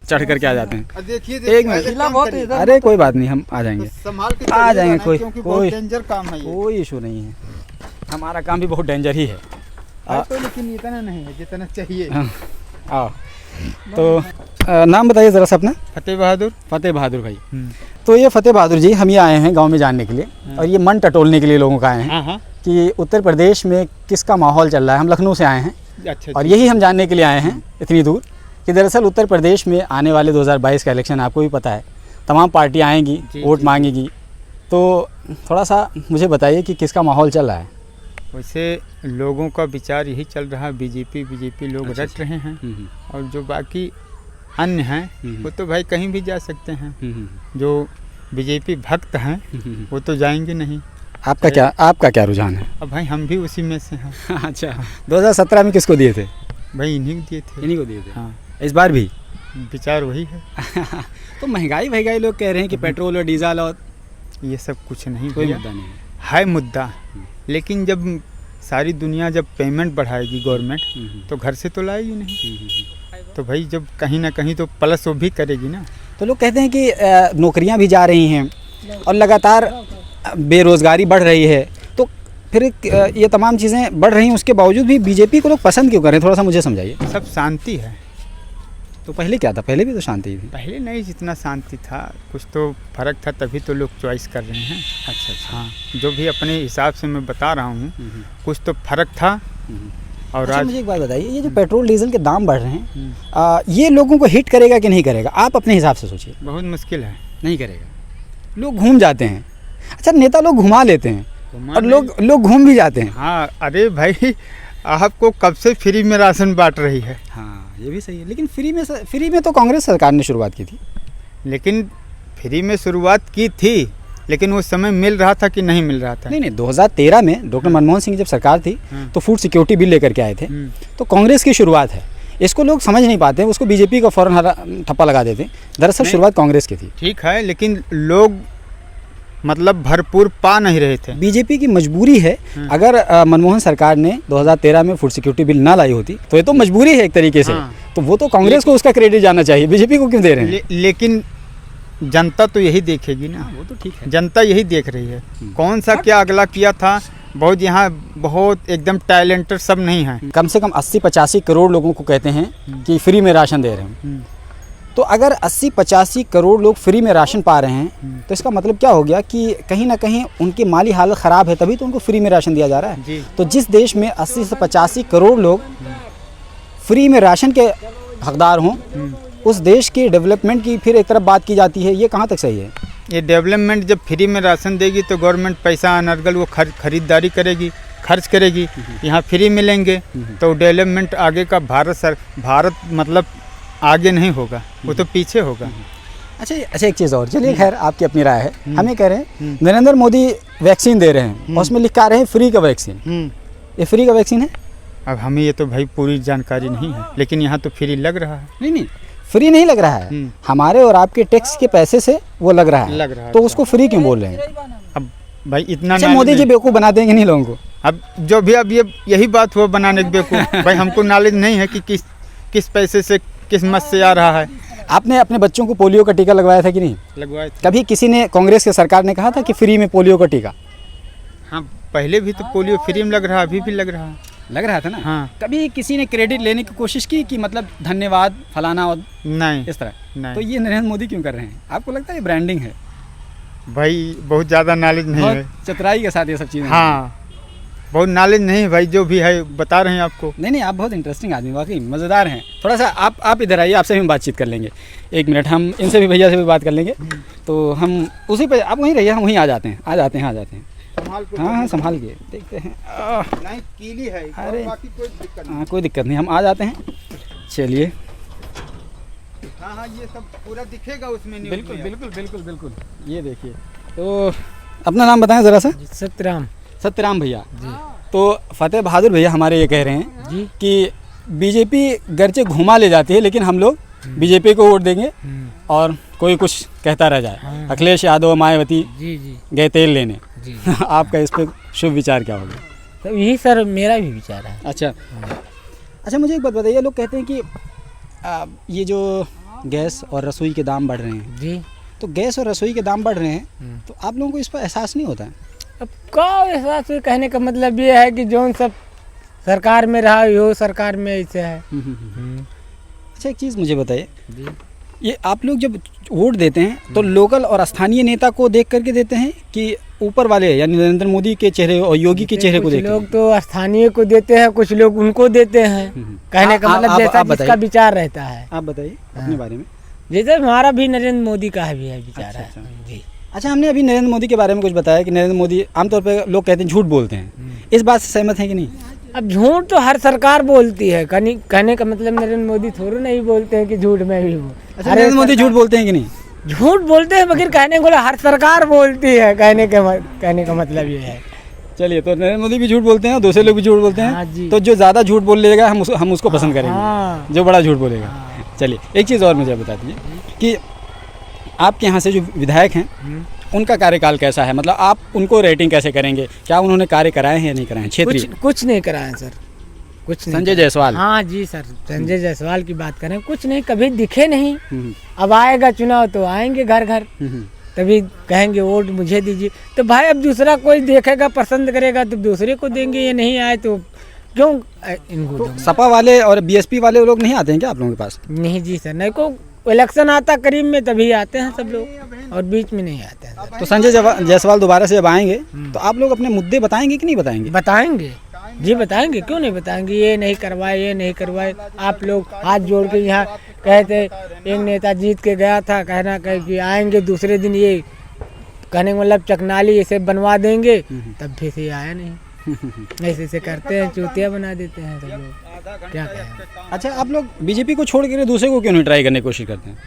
चढ़ करके आ जाते हैं। देखिए एक मिनट, अरे कोई बात नहीं, हम आ जाएंगे, संभाल के आ जाएंगे, कोई डेंजर काम है ये। कोई इशू नहीं है, हमारा काम भी बहुत डेंजर ही है। तो लेकिन इतना नहीं है जितना चाहिए। आओ तो नाम बताइए ज़रा सा अपना। फतेह बहादुर। फतेह बहादुर भाई। तो ये फतेह बहादुर जी, हम ये आए हैं गांव में जानने के लिए और ये मन टटोलने के लिए लोगों का आए हैं कि उत्तर प्रदेश में किसका माहौल चल रहा है। हम लखनऊ से आए हैं। अच्छा, और यही हम जानने के लिए आए हैं इतनी दूर कि दरअसल उत्तर प्रदेश में आने वाले 2022 का इलेक्शन आपको भी पता है, तमाम पार्टियाँ आएंगी, वोट मांगेगी। तो थोड़ा सा मुझे बताइए कि किसका माहौल चल रहा है। वैसे लोगों का विचार यही चल रहा है, बीजेपी लोग रट रहे हैं। और जो बाकी अन्य हैं वो तो भाई कहीं भी जा सकते हैं। जो बीजेपी भक्त हैं वो तो जाएंगे नहीं। आपका क्या रुझान है? अब भाई हम भी उसी में से हैं। अच्छा, 2017 में किसको दिए थे? भाई इन्हीं को दिए थे। इन्हीं को दिए थे। हाँ, इस बार भी विचार वही है। तो महंगाई लोग कह रहे हैं कि पेट्रोल और डीजल और ये सब कुछ नहीं, कोई मुद्दा नहीं है मुद्दा। लेकिन जब सारी दुनिया जब पेमेंट बढ़ाएगी गवर्नमेंट तो घर से तो लाएगी नहीं। तो भाई जब कहीं ना कहीं तो प्लस वो भी करेगी ना। तो लोग कहते हैं कि नौकरियां भी जा रही हैं और लगातार बेरोज़गारी बढ़ रही है, तो फिर ये तमाम चीज़ें बढ़ रही हैं, उसके बावजूद भी बीजेपी को लोग पसंद क्यों कर रहे हैं? थोड़ा सा मुझे समझाइए। सब शांति है। तो पहले क्या था? पहले भी तो शांति थी। पहले नहीं जितना शांति था, कुछ तो फर्क था, तभी तो लोग चॉइस कर रहे हैं। अच्छा। हाँ, जो भी अपने हिसाब से मैं बता रहा हूँ, कुछ तो फर्क था। और अच्छा, मुझे एक बात बताइए, ये जो पेट्रोल डीजल के दाम बढ़ रहे हैं, ये लोगों को हिट करेगा कि नहीं करेगा? आप अपने हिसाब से सोचिए। बहुत मुश्किल है। नहीं करेगा। लोग घूम जाते हैं। अच्छा, नेता लोग घुमा लेते हैं और लोग घूम भी जाते हैं। हाँ, अरे भाई आपको कब से फ्री में राशन बांट रही है। हाँ, ये भी सही है, लेकिन फ्री में तो कांग्रेस सरकार ने शुरुआत की थी। लेकिन फ्री में शुरुआत की थी, लेकिन उस समय मिल रहा था कि नहीं मिल रहा था? नहीं, 2013 में डॉक्टर मनमोहन सिंह जब सरकार थी तो फूड सिक्योरिटी बिल लेकर के आए थे। तो कांग्रेस की शुरुआत है। इसको लोग समझ नहीं पाते, उसको बीजेपी का फौरन ठप्पा लगा देते। दरअसल शुरुआत कांग्रेस की थी। ठीक है, लेकिन लोग मतलब भरपूर पा नहीं रहे थे। बीजेपी की मजबूरी है। अगर मनमोहन सरकार ने 2013 में फूड सिक्योरिटी बिल ना लाई होती तो ये तो मजबूरी है एक तरीके से। तो वो तो कांग्रेस को उसका क्रेडिट जाना चाहिए, बीजेपी को क्यों दे रहे हैं? लेकिन जनता तो यही देखेगी ना। वो तो ठीक है, जनता यही देख रही है। कौन सा क्या अगला किया था। बहुत यहाँ बहुत एकदम टैलेंटेड सब नहीं है। कम से कम 80-85 करोड़ लोगों को कहते हैं कि फ्री में राशन दे रहे हैं। तो अगर 80-85 करोड़ लोग फ्री में राशन पा रहे हैं तो इसका मतलब क्या हो गया कि कहीं ना कहीं उनकी माली हालत ख़राब है, तभी तो उनको फ्री में राशन दिया जा रहा है। तो जिस देश में 80 से 85 करोड़ लोग फ्री में राशन के हकदार हों, उस देश की डेवलपमेंट की फिर एक तरफ बात की जाती है, ये कहाँ तक सही है? ये डेवलपमेंट जब फ्री में राशन देगी तो गवर्नमेंट पैसा अनर्गल वो खरीदारी करेगी, खर्च करेगी। यहाँ फ्री मिलेंगे तो डेवलपमेंट आगे का भारत मतलब आगे नहीं होगा, वो तो पीछे होगा। अच्छा, एक चीज़ और, चलिए खैर आपकी अपनी राय है। हमें कह रहे हैं नरेंद्र मोदी वैक्सीन दे रहे हैं और उसमें लिखा आ रहे हैं फ्री का वैक्सीन। ये फ्री का वैक्सीन है? अब हमें ये तो भाई पूरी जानकारी नहीं है, लेकिन यहाँ तो फ्री लग रहा है। नहीं, फ्री नहीं लग रहा है। हमारे और आपके टैक्स के पैसे से वो लग रहा है। तो उसको फ्री क्यों बोल रहे हैं? अब भाई इतना मोदी जी बेवकूफ़ बना देंगे नहीं लोगों को? अब जो भी अब यही बात हुआ बनाने के बेवकूफ़। भाई हमको नॉलेज नहीं है कि किस पैसे से किस्मत से आ रहा है। आपने अपने बच्चों को पोलियो का टीका लगवाया था कि नहीं? लगवाया था। कभी किसी ने, कांग्रेस की सरकार ने कहा था कि फ्री में पोलियो का टीका? हाँ, पहले भी तो पोलियो फ्री में लग रहा, अभी भी लग रहा था ना। हाँ। कभी किसी ने क्रेडिट लेने की कोशिश की कि मतलब धन्यवाद फलाना और नहीं इस तरह? नहीं। तो ये नरेंद्र मोदी क्यों कर रहे हैं? आपको लगता है ये ब्रांडिंग है? भाई बहुत ज़्यादा नॉलेज नहीं है, चतुराई के साथ ये सब चीज़ें। हाँ, बहुत नॉलेज नहीं है भाई, जो भी है बता रहे हैं आपको। नहीं, आप बहुत इंटरेस्टिंग आदमी, वाकई मज़ेदार हैं। थोड़ा सा आप इधर आइए, आपसे भी बातचीत कर लेंगे। एक मिनट, हम इनसे भी, भैया से भी बात कर लेंगे। तो हम उसी पे, आप वहीं रहिए, हम वहीं आ जाते हैं। हाँ, संभाल के देखते हैं। नहीं, कीली है। अरे बाकी कोई दिक्कत नहीं। हाँ, कोई दिक्कत नहीं, हम आ जाते हैं। चलिए। हाँ, ये सब पूरा दिखेगा उसमें। बिल्कुल। ये देखिए, तो अपना नाम बताएं ज़रा सा। सत्यराम भैया जी। तो फतेह बहादुर भैया हमारे ये कह रहे हैं जी कि बीजेपी गर्चे घुमा ले जाती है, लेकिन हम लोग बीजेपी को वोट देंगे और कोई कुछ कहता रह जाए। अखिलेश यादव, मायावती गए तेल लेने। आपका इस पे शुभ विचार क्या होगा? तो यही सर मेरा भी विचार है। अच्छा, मुझे एक बात बताइए, लोग कहते हैं कि ये जो गैस और रसोई के दाम बढ़ रहे हैं, जी। तो गैस और रसोई के दाम बढ़ रहे हैं तो आप लोगों को इस पर एहसास नहीं होता है? अब का एहसास हुई, कहने का मतलब ये है कि जो सब सरकार में रहा यो सरकार में ऐसे है। अच्छा, एक चीज़ मुझे बताइए, जी। ये आप लोग जब वोट देते हैं तो लोकल और स्थानीय नेता को देख करके देते हैं कि ऊपर वाले यानी नरेंद्र मोदी के चेहरे और योगी के चेहरे को देख? कुछ लोग तो स्थानीय को देते हैं, कुछ लोग उनको देते हैं। कहने का मतलब जैसा जिसका विचार रहता है। आप बताइए अपने बारे में। जैसे हमारा भी नरेंद्र मोदी का भी है विचार है। जी। अच्छा, हमने अभी नरेंद्र मोदी के बारे में कुछ बताया कि नरेंद्र मोदी आमतौर पर लोग कहते हैं झूठ बोलते हैं, इस बात से सहमत हैं कि नहीं? अब झूठ तो हर सरकार बोलती है, कहने का मतलब नरेंद्र मोदी थोड़ा नहीं बोलते हैं कि झूठ में भी हूँ। अच्छा, नरेंद्र मोदी झूठ बोलते हैं कि नहीं? झूठ बोलते हैं मगर कहने को हर सरकार बोलती है, कहने का मतलब ये है। चलिए, तो नरेंद्र मोदी भी झूठ बोलते हैं और दूसरे लोग भी झूठ बोलते हाँ हैं, जी। तो जो ज़्यादा झूठ बोल लेगा हम उसको पसंद करेंगे, हाँ। जो बड़ा झूठ बोलेगा। चलिए, एक चीज़ और मुझे बता दीजिए कि आपके यहाँ से जो विधायक हैं उनका कार्यकाल कैसा है, मतलब आप उनको रेटिंग कैसे करेंगे? क्या उन्होंने कार्य कराए हैं या नहीं कराए हैं क्षेत्रीय? कुछ नहीं कराए सर, कुछ नहीं। संजय जायसवाल? हाँ जी सर, संजय जायसवाल की बात करें, कुछ नहीं, कभी दिखे नहीं। अब आएगा चुनाव तो आएंगे घर घर, तभी कहेंगे वोट मुझे दीजिए। तो भाई अब दूसरा कोई देखेगा पसंद करेगा तो दूसरे को देंगे, ये नहीं आए तो क्यों इनको तो सपा वाले और बीएसपी वाले लोग नहीं आते हैं क्या आप लोगों के पास? नहीं जी सर, नहीं को इलेक्शन आता करीब में तभी आते हैं सब लोग, और बीच में नहीं आते हैं। तो संजय जायसवाल दोबारा से जब आएंगे तो आप लोग अपने मुद्दे बताएंगे कि नहीं बताएंगे? बताएंगे जी, बताएंगे, क्यों नहीं बताएंगे। ये नहीं करवाए, ये नहीं करवाए। आप लोग हाथ जोड़ के यहाँ कहते, एक नेता जीत के गया था, कहना कहे कि आएंगे दूसरे दिन, ये कहने का मतलब चकनाली ऐसे बनवा देंगे, तब फिर से आया नहीं। ऐसे करते हैं, चूतिया बना देते हैं सब लोग, क्या कहें। अच्छा, आप लोग बीजेपी को छोड़ कर दूसरे को क्यों नहीं ट्राई करने की कोशिश करते हैं?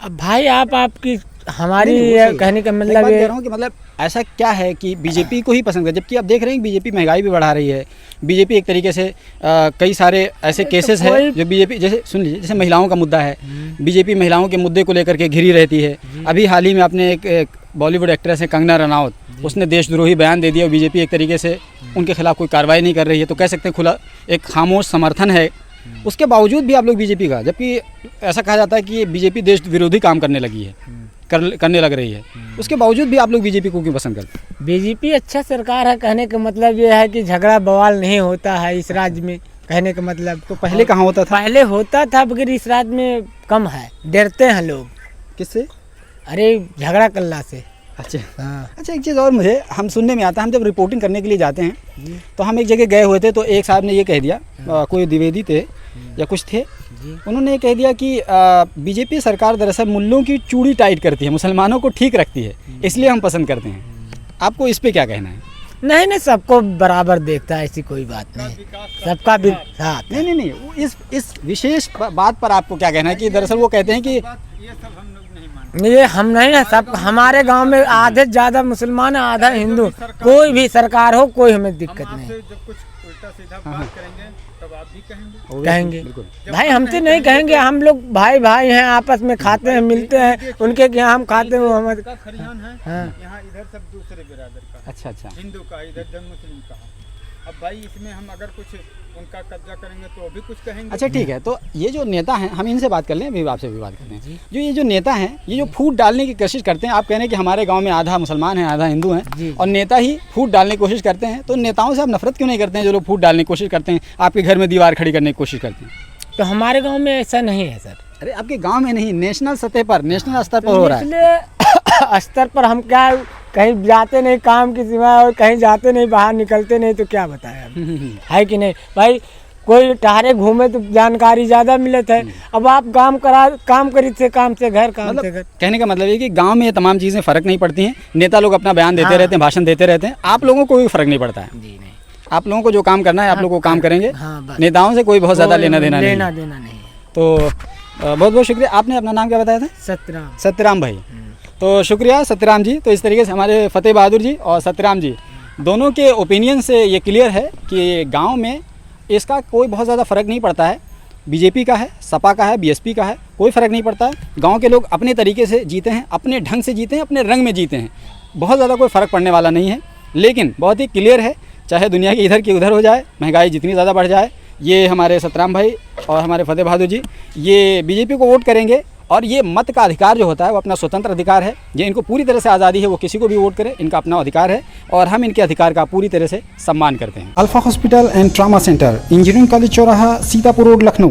अब भाई आपकी हमारी कहने का मतलब ये ये कह रहा हूँ कि मतलब ऐसा क्या है कि बीजेपी को ही पसंद है, जबकि आप देख रहे हैं कि बीजेपी महंगाई भी बढ़ा रही है। बीजेपी एक तरीके से कई सारे ऐसे केसेस है जो बीजेपी, जैसे सुन लीजिए, जैसे महिलाओं का मुद्दा है, बीजेपी महिलाओं के मुद्दे को लेकर के घिरी रहती है। अभी हाल ही में आपने एक बॉलीवुड एक्ट्रेस है कंगना रनौत, उसने देशद्रोही बयान दे दिया और बीजेपी एक तरीके से उनके खिलाफ कोई कार्रवाई नहीं कर रही है, तो कह सकते हैं खुला एक खामोश समर्थन है। उसके बावजूद भी आप लोग बीजेपी का, जबकि ऐसा कहा जाता है कि बीजेपी देश विरोधी काम करने लगी है, करने लग रही है, उसके बावजूद भी आप लोग बीजेपी को क्यों पसंद करते हैं? बीजेपी अच्छा सरकार है, कहने का मतलब ये है कि झगड़ा बवाल नहीं होता है इस राज्य में, कहने का मतलब। तो पहले कहाँ होता था? पहले होता था मगर इस राज्य में कम है, डरते हैं लोग। किससे? अरे झगड़ा करला से। अच्छा हाँ। अच्छा, एक चीज़ और मुझे हम सुनने में आता है, हम जब रिपोर्टिंग करने के लिए जाते हैं तो हम एक जगह गए हुए थे, तो एक साहब ने ये कह दिया, कोई द्विवेदी थे या कुछ थे, उन्होंने ये कह दिया कि बीजेपी सरकार दरअसल मुल्लों की चूड़ी टाइट करती है, मुसलमानों को ठीक रखती है, इसलिए हम पसंद करते हैं। आपको इस पे क्या कहना है? नहीं, सबको बराबर देखता है, ऐसी कोई बात नहीं, सबका भी साथ। नहीं, इस विशेष बात पर आपको क्या कहना है कि दरअसल वो कहते हैं कि ये हम नहीं है, सब हमारे गांव में आधे ज़्यादा मुसलमान है, आधा हिंदू, कोई भी सरकार हो कोई हमें दिक्कत नहीं। जब कुछ उल्टा सीधा बात करेंगे तब आप भी कहेंगे भाई, हमसे नहीं कहेंगे, हम लोग भाई भाई हैं, आपस में खाते हैं, मिलते हैं, उनके यहाँ हम खाते हैं, हमारे खरियान है, यहाँ इधर सब दूसरे बिरादर का। अच्छा, हिंदू का, इधर जन मुस्लिम का। अब भाई इसमें हम अगर कुछ उनका कब्जा करेंगे तो भी कुछ कहेंगे। अच्छा ठीक है, तो ये जो नेता हैं, हम इनसे बात कर लें, अभी आपसे भी बात करते हैं। जो ये जो नेता हैं, ये जो फूट डालने की कोशिश करते हैं, आप कह रहे हैं कि हमारे गांव में आधा मुसलमान है, आधा हिंदू हैं, और नेता ही फूट डालने की कोशिश करते हैं, तो नेताओं से आप नफरत क्यों नहीं करते हैं जो लोग फूट डालने की कोशिश करते हैं, आपके घर में दीवार खड़ी करने की कोशिश करते हैं? तो हमारे गाँव में ऐसा नहीं है सर। अरे आपके गाँव में नहीं, नेशनल सतह पर, नेशनल स्तर पर हो रहा है। इसलिए स्तर पर हम क्या कहीं जाते नहीं काम की सिवाय, और कहीं जाते नहीं, बाहर निकलते नहीं, तो क्या बताएं हम, है कि नहीं भाई। कोई टहरे घूमे तो जानकारी ज़्यादा मिलत है। अब आप काम करी से काम से घर, काम से घर। कहने का मतलब है कि गांव में ये तमाम चीज़ें फ़र्क नहीं पड़ती हैं, नेता लोग अपना बयान देते रहते हैं, भाषण देते रहते हैं, आप लोगों को भी फ़र्क नहीं पड़ता है। जी नहीं, आप लोगों को जो काम करना है आप लोग को काम करेंगे, नेताओं से कोई बहुत ज़्यादा लेना देना नहीं। तो बहुत बहुत शुक्रिया। आपने अपना नाम क्या बताया था? सत्यराम भाई। तो शुक्रिया सत्यराम जी। तो इस तरीके से हमारे फतेह बहादुर जी और सत्यराम जी दोनों के ओपिनियन से ये क्लियर है कि गांव में इसका कोई बहुत ज़्यादा फ़र्क नहीं पड़ता है, बीजेपी का है, सपा का है, बीएसपी का है, कोई फ़र्क नहीं पड़ता है। गांव के लोग अपने तरीके से जीते हैं, अपने ढंग से जीते हैं, अपने रंग में जीते हैं, बहुत ज़्यादा कोई फ़र्क पड़ने वाला नहीं है। लेकिन बहुत ही क्लियर है, चाहे दुनिया की इधर की उधर हो जाए, महंगाई जितनी ज़्यादा बढ़ जाए, ये हमारे सतराम भाई और हमारे फतेह बहादुर जी, ये बीजेपी को वोट करेंगे और ये मत का अधिकार जो होता है वो अपना स्वतंत्र अधिकार है। ये इनको पूरी तरह से आज़ादी है, वो किसी को भी वोट करे, इनका अपना अधिकार है और हम इनके अधिकार का पूरी तरह से सम्मान करते हैं। Alpha hospital and trauma centre, engineering college चौराहा, सीतापुर रोड, लखनऊ।